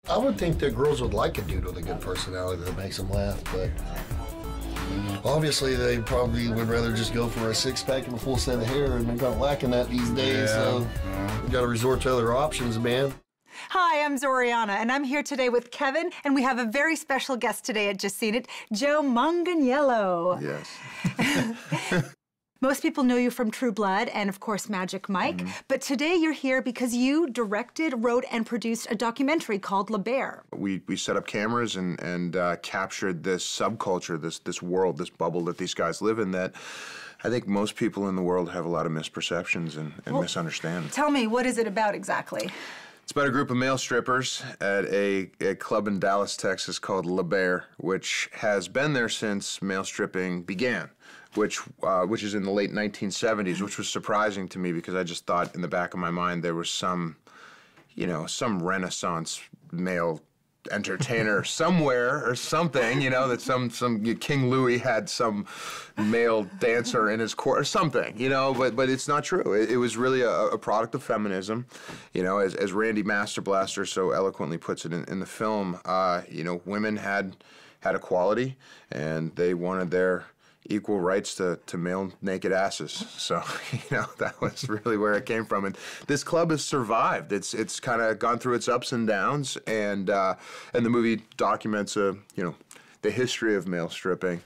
I would think that girls would like a dude with a good personality that makes them laugh, but obviously they probably would rather just go for a six-pack and a full set of hair, and they're kind of lacking that these days, so you got to resort to other options, man. Hi, I'm Zoriana, and I'm here today with Kevin, and we have a very special guest today at Just Seen It, Joe Manganiello. Yes. Most people know you from True Blood and, of course, Magic Mike, but today you're here because you directed, wrote, and produced a documentary called Le Bear. We set up cameras and captured this subculture, this world, this bubble that these guys live in that I think most people in the world have a lot of misperceptions and misunderstand. Tell me, what is it about exactly? It's about a group of male strippers at a club in Dallas, Texas called Le Bear, which has been there since male stripping began, which is in the late 1970s, which was surprising to me because I just thought in the back of my mind there was some Renaissance male entertainer somewhere or something, that some King Louis had some male dancer in his court or something, but it's not true. It was really a product of feminism, as Randy Masterblaster so eloquently puts it in the film. Women had equality and they wanted their equal rights to male naked asses. So, that was really where it came from. And this club has survived. It's kind of gone through its ups and downs, and the movie documents, the history of male stripping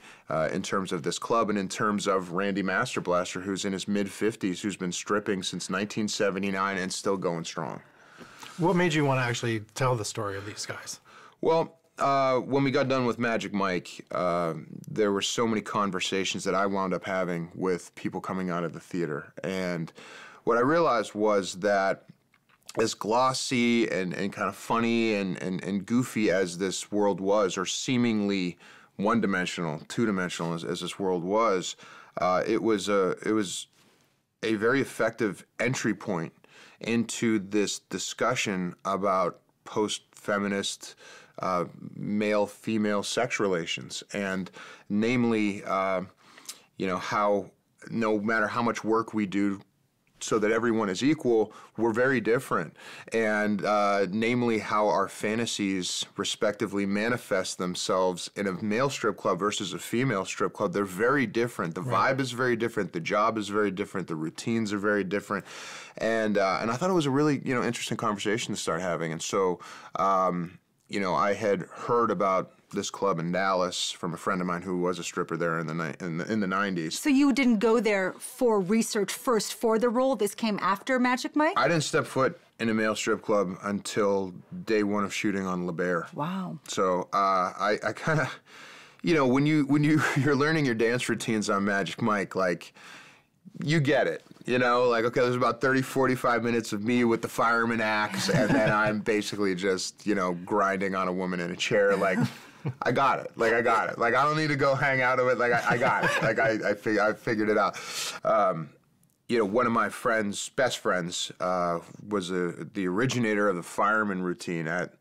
in terms of this club and in terms of Randy Masterblaster, who's in his mid-50s, who's been stripping since 1979 and still going strong. What made you want to actually tell the story of these guys? Well, when we got done with Magic Mike, there were so many conversations that I wound up having with people coming out of the theater. And what I realized was that as glossy and kind of funny and goofy as this world was, or seemingly one-dimensional, two-dimensional as this world was, it was a very effective entry point into this discussion about post-feminist male-female sex relations, and namely, how no matter how much work we do so that everyone is equal, we're very different, and namely how our fantasies respectively manifest themselves in a male strip club versus a female strip club. They're very different. The vibe is very different. The job is very different. The routines are very different, and I thought it was a really interesting conversation to start having. And so I had heard about this club in Dallas from a friend of mine who was a stripper there in the 90s. So you didn't go there for research first for the role? This came after Magic Mike? I didn't step foot in a male strip club until day one of shooting on Le Bear. Wow. So I kind of, when you're learning your dance routines on Magic Mike, like, you get it, okay, there's about 30, 45 minutes of me with the fireman axe, and then I'm basically just, grinding on a woman in a chair, like, I got it. I don't need to go hang out of it, I got it. I figured it out. One of my best friends, was the originator of the fireman routine at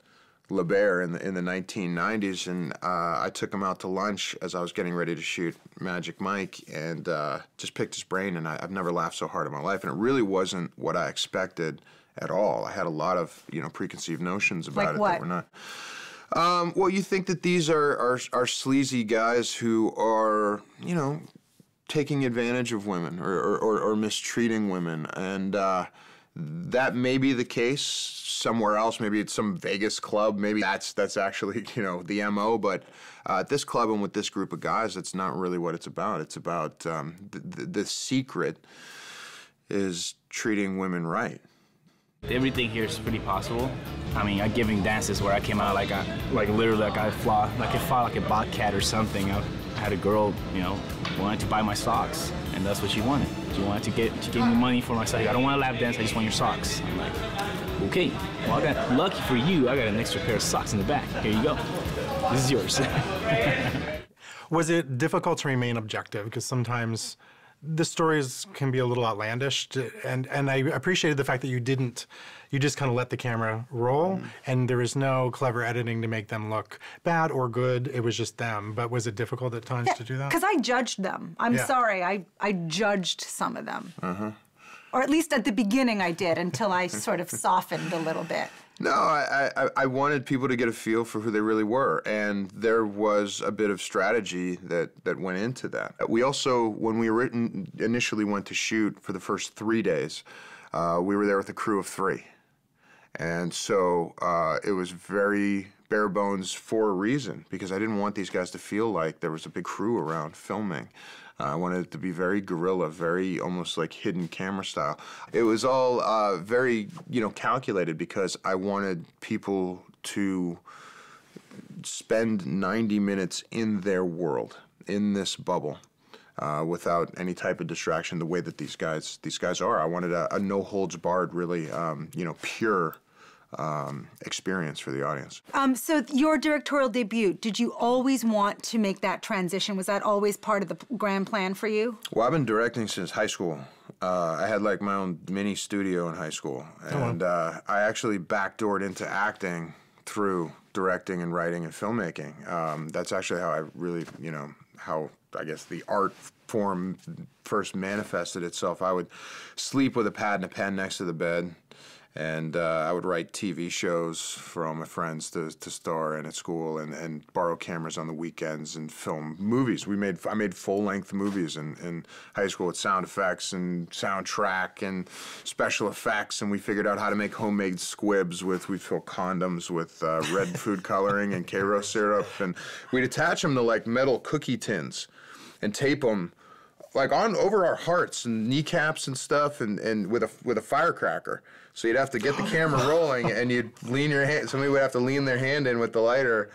Le Bear in the 1990s, and I took him out to lunch as I was getting ready to shoot Magic Mike, and just picked his brain, and I've never laughed so hard in my life, and it really wasn't what I expected at all. I had a lot of preconceived notions about it that were not. Well, you think that these are sleazy guys who are taking advantage of women or mistreating women, and that may be the case somewhere else. Maybe it's some Vegas club. Maybe that's actually the MO. But at this club and with this group of guys, that's not really what it's about. It's about the secret is treating women right. Everything here is pretty possible. I mean, I'm giving dances where I came out literally I fought like a bobcat or something. I had a girl, wanted to buy my socks, and that's what she wanted. She wanted to give me money for my socks. I don't want a lap dance, I just want your socks. I'm like, okay, well, lucky for you, I got an extra pair of socks in the back. Here you go. This is yours. Was it difficult to remain objective? Because sometimes the stories can be a little outlandish, and I appreciated the fact that you just kind of let the camera roll, and there was no clever editing to make them look bad or good. It was just them. But was it difficult at times to do that? Because I judged them. I'm sorry, I judged some of them. Or at least at the beginning I did, until I sort of softened a little bit. No, I wanted people to get a feel for who they really were, and there was a bit of strategy that went into that. We also, when we initially went to shoot for the first 3 days, we were there with a crew of 3. And so it was very bare bones for a reason, because I didn't want these guys to feel like there was a big crew around filming. I wanted it to be very guerrilla, very almost like hidden camera style. It was all very, calculated, because I wanted people to spend 90 minutes in their world, in this bubble, without any type of distraction. The way that these guys are, I wanted a no holds barred, really, pure experience for the audience. So your directorial debut, did you always want to make that transition? Was that always part of the grand plan for you? Well, I've been directing since high school. I had like my own mini studio in high school, and I actually backdoored into acting through directing and writing and filmmaking. That's actually how I really, how I guess the art form first manifested itself. I would sleep with a pad and a pen next to the bed. And I would write TV shows for all my friends to star in at school, and borrow cameras on the weekends and film movies. I made full-length movies in high school with sound effects and soundtrack and special effects, and we figured out how to make homemade squibs we'd fill condoms with red food coloring and Karo syrup, and we'd attach them to like metal cookie tins and tape them like over our hearts and kneecaps and stuff, and with a firecracker. So you'd have to get the camera rolling, and you'd lean your hand. Somebody would have to lean their hand in with the lighter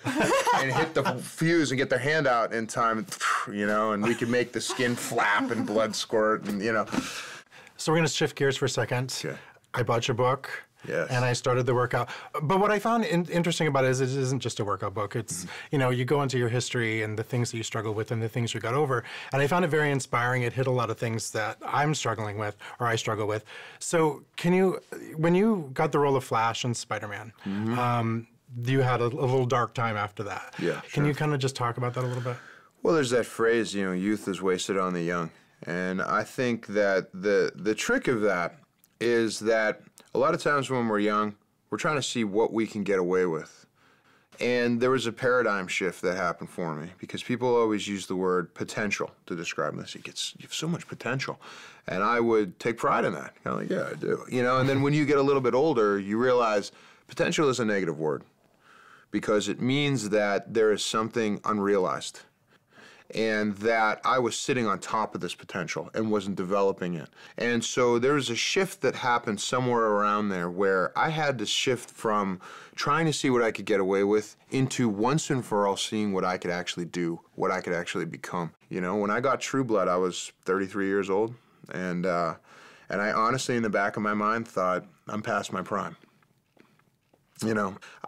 and hit the fuse and get their hand out in time, and we could make the skin flap and blood squirt, and So we're going to shift gears for a second. Okay. I bought your book. Yes. And I started the workout. But what I found interesting about it is it isn't just a workout book. It's, you go into your history and the things that you struggle with and the things you got over. And I found it very inspiring. It hit a lot of things that I'm struggling with, or I struggle with. So when you got the role of Flash in Spider-Man, you had a little dark time after that. Yeah, Can you kind of just talk about that a little bit? Well, there's that phrase, youth is wasted on the young. And I think that the trick of that is that a lot of times when we're young, we're trying to see what we can get away with. And there was a paradigm shift that happened for me, because people always use the word potential to describe this. You have so much potential. And I would take pride in that. Kind of like, yeah, I do. And then when you get a little bit older, you realize potential is a negative word, because it means that there is something unrealized, and that I was sitting on top of this potential and wasn't developing it. And so there was a shift that happened somewhere around there, where I had to shift from trying to see what I could get away with into once and for all seeing what I could actually do, what I could actually become. When I got True Blood, I was 33 years old, and I honestly, in the back of my mind, thought, I'm past my prime.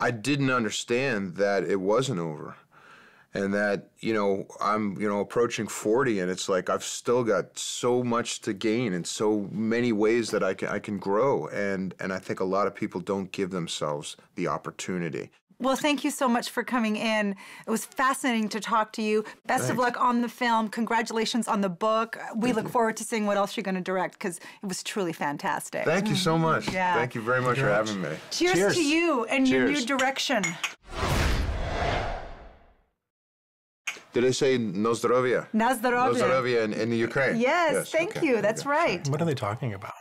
I didn't understand that it wasn't over. And that, I'm, approaching 40, and it's like I've still got so much to gain and so many ways that I can grow. And I think a lot of people don't give themselves the opportunity. Well, thank you so much for coming in. It was fascinating to talk to you. Best of luck on the film. Congratulations on the book. We look forward to seeing what else you're going to direct, because it was truly fantastic. Thank you so much. Yeah. Thank you very much for having me. Cheers to you and your new direction. Did I say Nozdrovia? Nozdrovia. Nozdrovia in the Ukraine. Yes, thank you. That's right. What are they talking about?